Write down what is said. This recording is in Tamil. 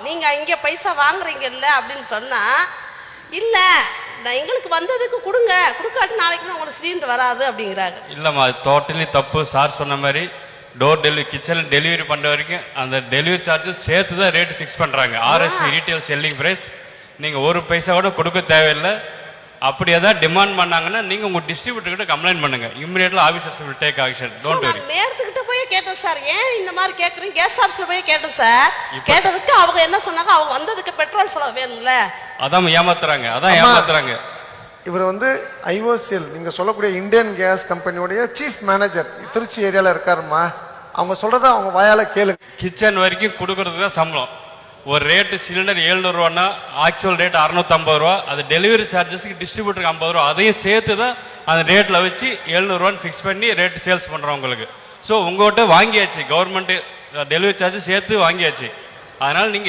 நீங்க இங்க பைசா வாங்குறீங்கல்ல அப்படின்னு சொன்னா, இல்ல நான் எங்களுக்கு வந்ததுக்கு கொடுங்க, கொடுக்காட்டி நாளைக்கு உங்களுக்கு சிலிண்டர் வராது அப்படிங்கிறாங்க. இல்லம்மா, அது டோட்டலி தப்பு. சார் சொன்ன மாதிரி டோர் டெலிவரி, கிச்சன் டெலிவரி பண்ற வரைக்கும் அந்த டெலிவரி சார்ஜஸ் சேர்த்து தான் ரேட் ஃபிக்ஸ் பண்றாங்க. RSP retail selling price. நீங்க ஒரு பைசா கூட கொடுக்க தேவையில்லை. அப்படி ஏதாவது டிமாண்ட் பண்ணாங்கன்னா நீங்க உங்க டிஸ்ட்ரிபியூட்டர் கிட்ட கம்ப்ளைண்ட் பண்ணுங்க. Immediately officers will take action. Don't worry. மேயர்கிட்ட போய் கேட்டேன் சார், ஏன் இந்த மாதிரி கேக்குறீங்க, கேஸ் ஆபீஸ்ல போய் கேட்டேன் சார். கேட்டதுக்கு அவங்க என்ன சொன்னாங்க, அவங்க வந்ததுக்கு பெட்ரோல் செலவு வேணும்ல. அதான் ஏமாத்துறாங்க, அதான் ஏமாத்துறாங்க. இவர் வந்து ஐஓசிஎல் நீங்க சொல்லக்கூடிய இந்தியன் கேஸ் கம்பெனியோடைய சீஃப் மேனேஜர் திருச்சி ஏரியால இருக்காருமா. அவங்க சொல்றத அவங்க வாயால கேளுங்க. கிச்சன் வரைக்கும் கொடுக்கறதுக்கு தான் சம்பளம். ஒரு ரேட்டு சிலிண்டர் 700 ரூபான்னா ஆக்சுவல் ரேட் 650 ரூபா. அது டெலிவரி சார்ஜஸ்க்கு டிஸ்ட்ரிபியூட்டருக்கு 50 ரூபா. அதையும் சேர்த்து தான் அந்த ரேட்ல வச்சு 700 ரூபான்னு ஃபிக்ஸ் பண்ணி ரேட் சேல்ஸ் பண்றோம் உங்களுக்கு. ஸோ உங்கள்கிட்ட வாங்கியாச்சு, கவர்மெண்ட் டெலிவரி சார்ஜ் சேர்த்து வாங்கியாச்சு. அதனால நீங்க